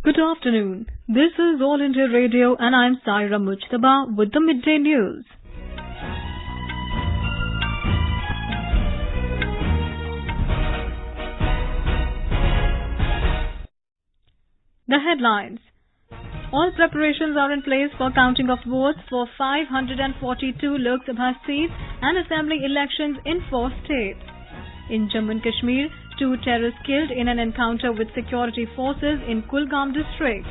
Good afternoon. This is All India Radio and I'm Saira Mujtaba with the Midday News. The headlines. All preparations are in place for counting of votes for 542 Lok Sabha seats and assembly elections in 4 states. In Jammu and Kashmir, 2 terrorists killed in an encounter with security forces in Kulgam district.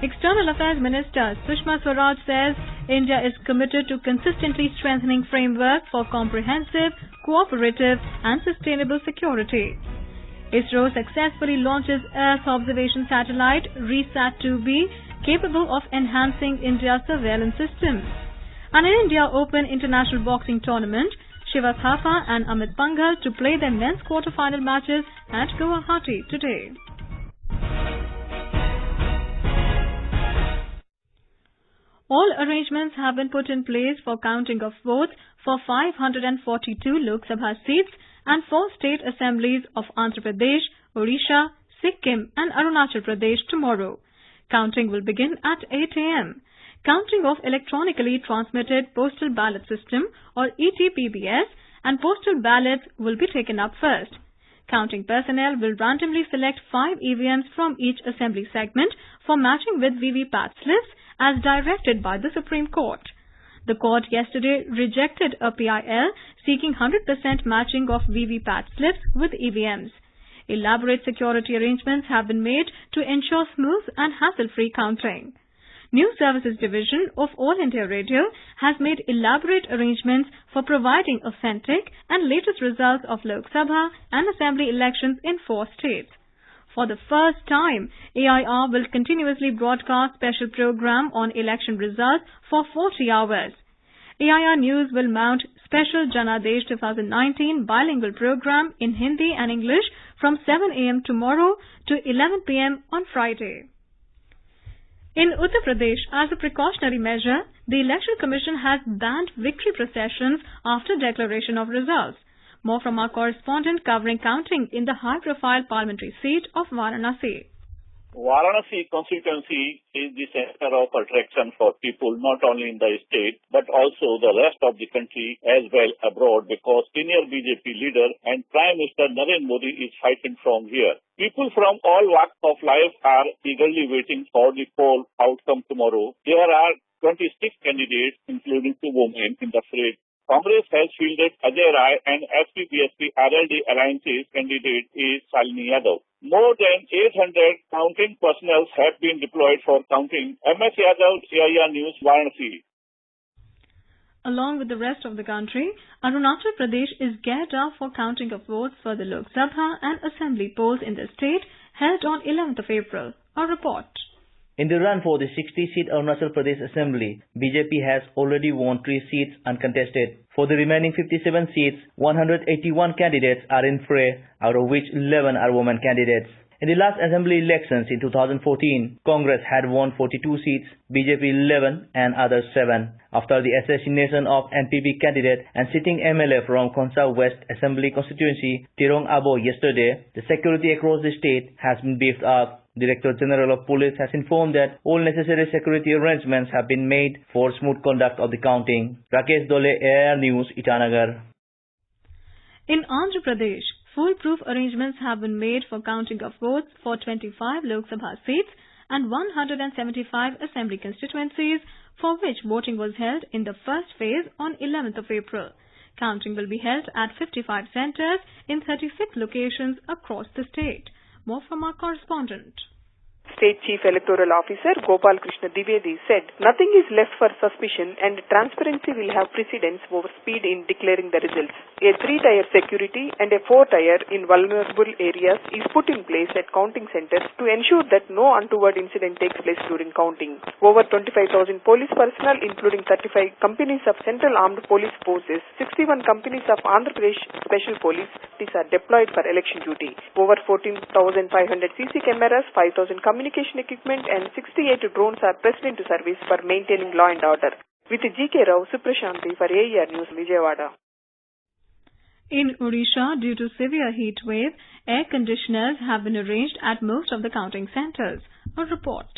External Affairs Minister Sushma Swaraj says India is committed to consistently strengthening framework for comprehensive, cooperative and sustainable security. ISRO successfully launches Earth observation satellite RESAT-2B capable of enhancing India's surveillance system. And in India Open International Boxing Tournament, Shiva Thapa and Amit Panghal to play their men's quarter-final matches at Guwahati today. All arrangements have been put in place for counting of votes for 542 Lok Sabha seats and 4 state assemblies of Andhra Pradesh, Odisha, Sikkim and Arunachal Pradesh tomorrow. Counting will begin at 8 a.m. Counting of electronically transmitted postal ballot system or ETPBS and postal ballots will be taken up first. Counting personnel will randomly select 5 EVMs from each assembly segment for matching with VVPAT slips as directed by the Supreme Court. The court yesterday rejected a PIL seeking 100% matching of VVPAT slips with EVMs. Elaborate security arrangements have been made to ensure smooth and hassle-free counting. News Services Division of All India Radio has made elaborate arrangements for providing authentic and latest results of Lok Sabha and Assembly elections in 4 states. For the first time, AIR will continuously broadcast special program on election results for 40 hours. AIR News will mount special Janadesh 2019 bilingual program in Hindi and English from 7 a.m. tomorrow to 11 p.m. on Friday. In Uttar Pradesh, as a precautionary measure, the Election Commission has banned victory processions after declaration of results. More from our correspondent covering counting in the high-profile parliamentary seat of Varanasi. Varanasi constituency is the center of attraction for people not only in the state but also the rest of the country as well abroad because senior BJP leader and Prime Minister Narendra Modi is fighting from here. People from all walks of life are eagerly waiting for the poll outcome tomorrow. There are 26 candidates including 2 women in the fray. Congress has fielded Ajay Rai and SP-BSP RLD Alliance's candidate is Shalini Yadav. More than 800 counting personnel have been deployed for counting. MS Yadav, AIR News, Varanasi. Along with the rest of the country, Arunachal Pradesh is geared up for counting of votes for the Lok Sabha and Assembly polls in the state held on 11th of April. A report. In the run for the 60-seat Arunachal Pradesh Assembly, BJP has already won 3 seats uncontested. For the remaining 57 seats, 181 candidates are in fray, out of which 11 are women candidates. In the last assembly elections in 2014, Congress had won 42 seats, BJP 11 and others 7. After the assassination of NPP candidate and sitting MLA from Khonsa West Assembly constituency, Tirong Abo yesterday, the security across the state has been beefed up. Director General of Police has informed that all necessary security arrangements have been made for smooth conduct of the counting. Rakesh Dole, AIR News, Itanagar. In Andhra Pradesh, foolproof arrangements have been made for counting of votes for 25 Lok Sabha seats and 175 assembly constituencies for which voting was held in the first phase on 11th of April. Counting will be held at 55 centres in 36 locations across the state. More from our correspondent. State Chief Electoral Officer Gopal Krishna Dwivedi said, "Nothing is left for suspicion and transparency will have precedence over speed in declaring the results. A 3-tier security and a 4-tier in vulnerable areas is put in place at counting centres to ensure that no untoward incident takes place during counting. Over 25,000 police personnel, including 35 companies of Central Armed Police Forces, 61 companies of Andhra Pradesh Special Police, these are deployed for election duty. Over 14,500 CC cameras, 5,000 communication equipment and 68 drones are pressed into service for maintaining law and order." With GK Rao, Suprashanti for AIR News, Vijayawada. In Odisha, due to severe heat wave, air conditioners have been arranged at most of the counting centres. A report.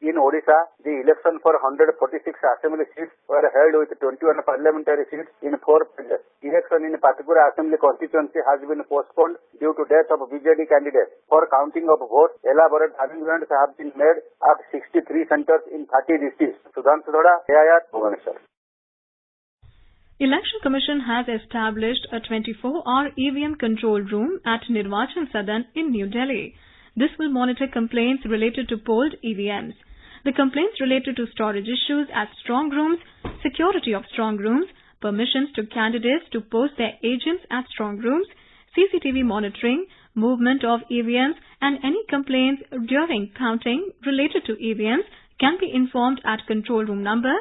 In Odisha, the election for 146 assembly seats were held with 21 parliamentary seats in 4 phases. Election in particular assembly constituency has been postponed due to death of BJD candidates. For counting of votes, elaborate arrangements have been made at 63 centers in 30 districts. Sudhanshu Thoda, AIR, Bhubaneswar. Election Commission has established a 24-hour EVM control room at Nirvachan Sadan in New Delhi. This will monitor complaints related to polled EVMs. The complaints related to storage issues at strong rooms, security of strong rooms, permissions to candidates to post their agents at strong rooms, CCTV monitoring, movement of EVMs, and any complaints during counting related to EVMs can be informed at control room number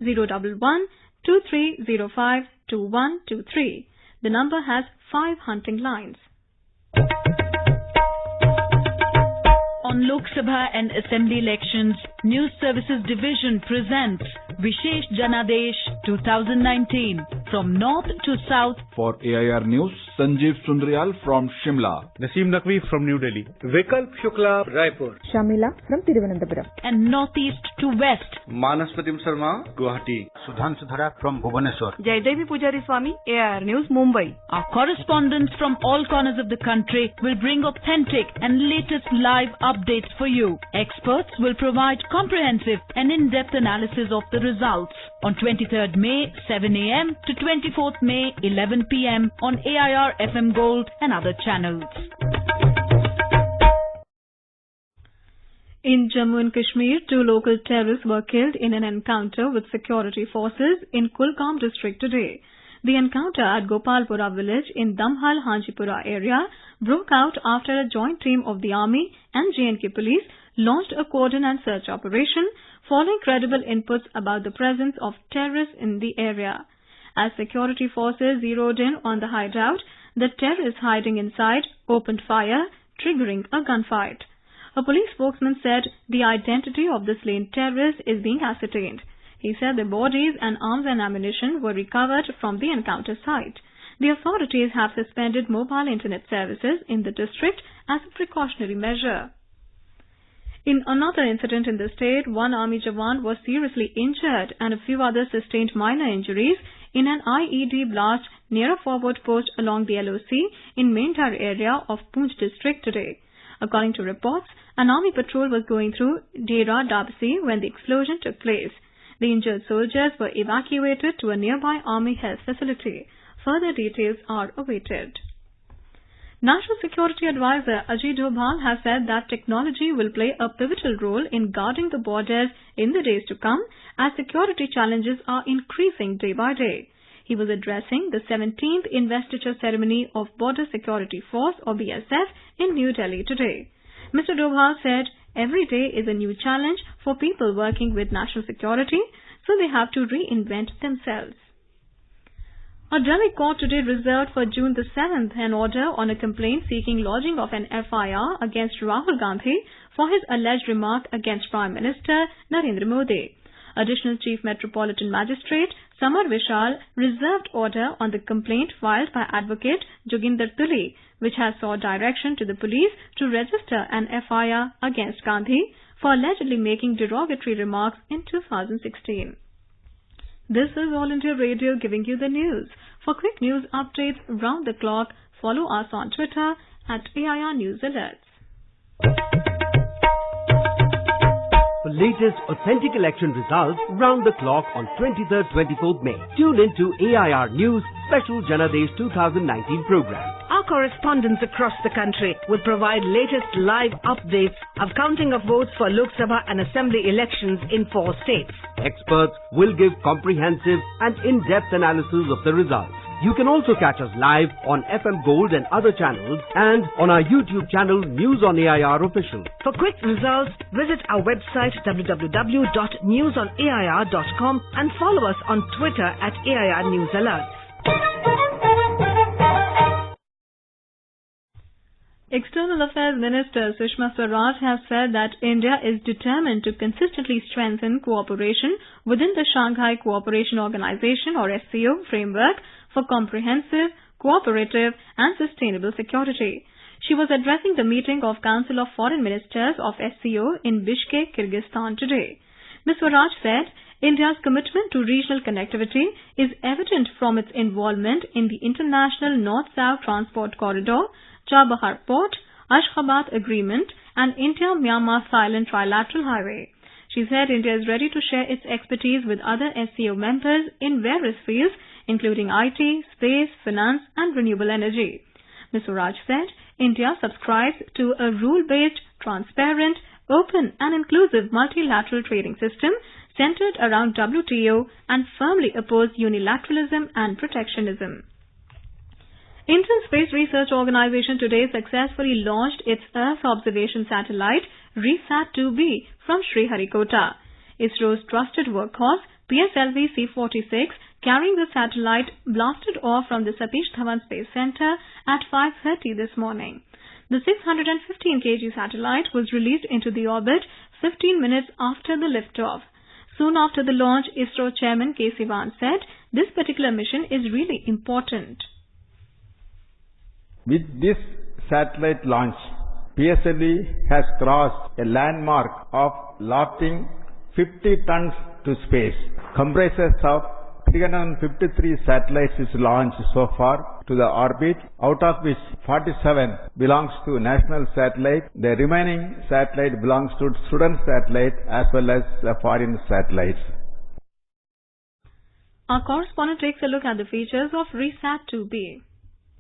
011 2305 2123. The number has 5 hunting lines. On Lok Sabha and Assembly elections, News Services Division presents Vishesh Janadesh 2019 from north to south. For AIR News, Sanjeev Sundaryal from Shimla, Naseem Naqvi from New Delhi, Vikalp Shukla, Raipur, Shamila from Thiruvananthapuram, and northeast to west. Manaspatim Sharma, Guwahati, Sudhanshu Thoda from Bhubaneswar, Jaydevi Pujari Swami, AIR News, Mumbai. Our correspondents from all corners of the country will bring authentic and latest live updates for you. Experts will provide comprehensive and in-depth analysis of the results on 23rd May 7 a.m. to 24th May 11 p.m. on AIR FM Gold and other channels. In Jammu and Kashmir, 2 local terrorists were killed in an encounter with security forces in Kulgam district today. The encounter at Gopalpura village in Panghal Hanjipura area broke out after a joint team of the army and J&K police launched a cordon and search operation following credible inputs about the presence of terrorists in the area. As security forces zeroed in on the hideout, the terrorists hiding inside opened fire, triggering a gunfight. A police spokesman said the identity of the slain terrorists is being ascertained. He said the bodies and arms and ammunition were recovered from the encounter site. The authorities have suspended mobile internet services in the district as a precautionary measure. In another incident in the state, 1 army jawan was seriously injured and a few others sustained minor injuries in an IED blast near a forward post along the LOC in Mendhar area of Poonch district today. According to reports, an army patrol was going through Dera Dabsi when the explosion took place. The injured soldiers were evacuated to a nearby army health facility. Further details are awaited. National Security Advisor Ajit Doval has said that technology will play a pivotal role in guarding the borders in the days to come as security challenges are increasing day by day. He was addressing the 17th investiture ceremony of Border Security Force or BSF in New Delhi today. Mr. Doval said every day is a new challenge for people working with national security, so they have to reinvent themselves. A Delhi court today reserved for June the 7th an order on a complaint seeking lodging of an FIR against Rahul Gandhi for his alleged remark against Prime Minister Narendra Modi. Additional Chief Metropolitan Magistrate Samar Vishal reserved order on the complaint filed by Advocate Joginder Tuli, which has sought direction to the police to register an FIR against Gandhi for allegedly making derogatory remarks in 2016. This is All India Radio giving you the news. For quick news updates round the clock, follow us on Twitter at AIR News Alerts. For latest authentic election results round the clock on 23rd, 24th May. Tune in to AIR News Special Janadesh 2019 program. Our correspondents across the country will provide latest live updates of counting of votes for Lok Sabha and Assembly elections in 4 states. Experts will give comprehensive and in-depth analysis of the results. You can also catch us live on FM Gold and other channels and on our YouTube channel News on AIR Official. For quick results, visit our website www.newsonair.com and follow us on Twitter at AIR News Alerts. External Affairs Minister Sushma Swaraj has said that India is determined to consistently strengthen cooperation within the Shanghai Cooperation Organization or SCO framework for comprehensive, cooperative and sustainable security. She was addressing the meeting of Council of Foreign Ministers of SCO in Bishkek, Kyrgyzstan today. Ms. Swaraj said, India's commitment to regional connectivity is evident from its involvement in the International North-South Transport Corridor, Chabahar Port, Ashgabat Agreement and India-Myanmar Silent Trilateral Highway. She said India is ready to share its expertise with other SCO members in various fields, including IT, space, finance and renewable energy. Ms. Swaraj said India subscribes to a rule-based, transparent, open and inclusive multilateral trading system centered around WTO and firmly oppose unilateralism and protectionism. Indian Space Research Organisation today successfully launched its Earth observation satellite RISAT-2B from Sriharikota. ISRO's trusted workhorse PSLV C-46 carrying the satellite blasted off from the Satish Dhawan Space Center at 5:30 this morning. The 615 kg satellite was released into the orbit 15 minutes after the liftoff. Soon after the launch, ISRO Chairman K. Sivan said this particular mission is really important. With this satellite launch, PSLV has crossed a landmark of lofting 50 tons to space. Comprises of 353 satellites is launched so far to the orbit, out of which 47 belongs to national satellite. The remaining satellite belongs to student satellite as well as the foreign satellites. Our correspondent takes a look at the features of RISAT-2B.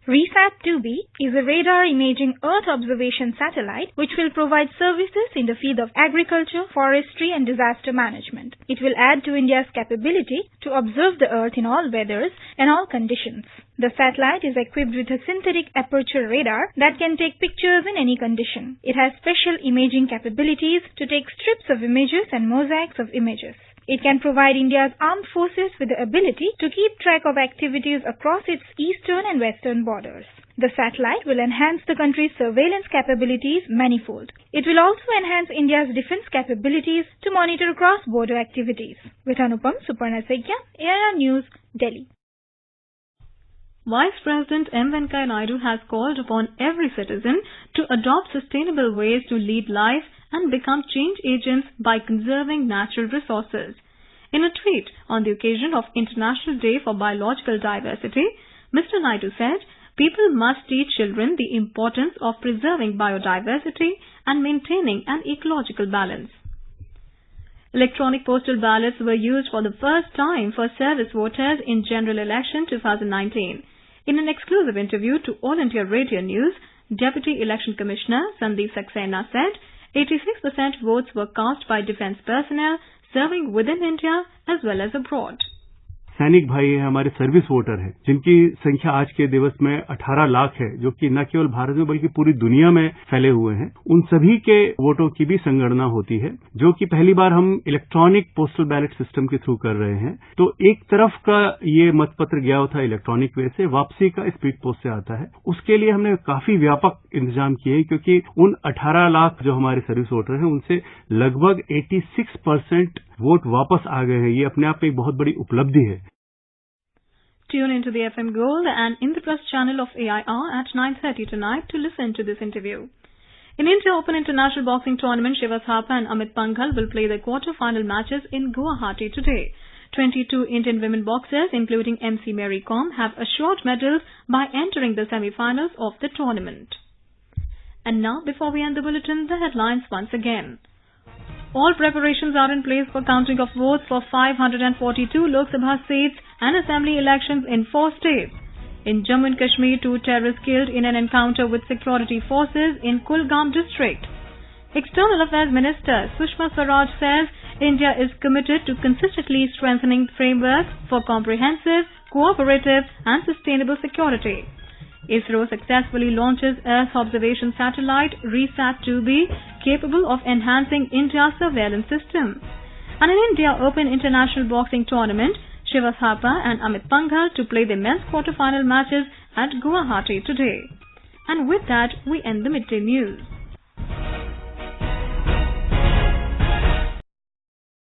RISAT-2B is a radar imaging Earth observation satellite which will provide services in the field of agriculture, forestry and disaster management. It will add to India's capability to observe the Earth in all weathers and all conditions. The satellite is equipped with a synthetic aperture radar that can take pictures in any condition. It has special imaging capabilities to take strips of images and mosaics of images. It can provide India's armed forces with the ability to keep track of activities across its eastern and western borders. The satellite will enhance the country's surveillance capabilities manifold. It will also enhance India's defense capabilities to monitor cross-border activities. With Anupam Suparnasegya, AIR News, Delhi. Vice President M. Venkaiah Naidu has called upon every citizen to adopt sustainable ways to lead life and become change agents by conserving natural resources. In a tweet on the occasion of International Day for Biological Diversity, Mr. Naidu said, people must teach children the importance of preserving biodiversity and maintaining an ecological balance. Electronic postal ballots were used for the first time for service voters in General Election 2019. In an exclusive interview to All India Radio News, Deputy Election Commissioner Sandeep Saxena said 86% votes were cast by defence personnel serving within India as well as abroad. सैनिक भाई हैं, हमारे service voter हैं, जिनकी संख्या आज के दिवस में 18 लाख है, जो कि न केवल भारत में बल्कि पूरी दुनिया में फैले हुए हैं। उन सभी के वोटों की भी संगणना होती है, जो कि पहली बार हम इलेक्ट्रॉनिक पोस्टल बैलेट सिस्टम के थ्रू कर रहे हैं। तो एक तरफ का ये मतपत्र गया था इलेक्ट्रॉनिक वे से, वापसी का स्पीड पोस्ट से आता है। उसके लिए हमने काफी व्यापक इंतजाम किए, क्योंकि उन 18 लाख जो हमारे सर्विस वोटर हैं, उनसे लगभग 86% वोट वापस आ गए हैं। ये अपने आप में एक बहुत बड़ी उपलब्धि है। Tune into the FM Gold and Indraprasth channel of AIR at 9:30 tonight to listen to this interview. In India Open International Boxing Tournament, Shiva Thapa and Amit Panghal will play their quarter-final matches in Guwahati today. 22 Indian women boxers, including MC Mary Kom, have assured medals by entering the semi-finals of the tournament. And now, before we end the bulletin, the headlines once again. All preparations are in place for counting of votes for 542 Lok Sabha seats and assembly elections in 4 states. In Jammu and Kashmir, 2 terrorists killed in an encounter with security forces in Kulgam district. External Affairs Minister Sushma Swaraj says India is committed to consistently strengthening frameworks for comprehensive, cooperative and sustainable security. ISRO successfully launches Earth observation satellite RISAT-2B capable of enhancing India's surveillance system. And in India Open International Boxing Tournament, Shiva Thapa and Amit Panghal to play their men's quarter-final matches at Guwahati today. And with that, we end the midday news.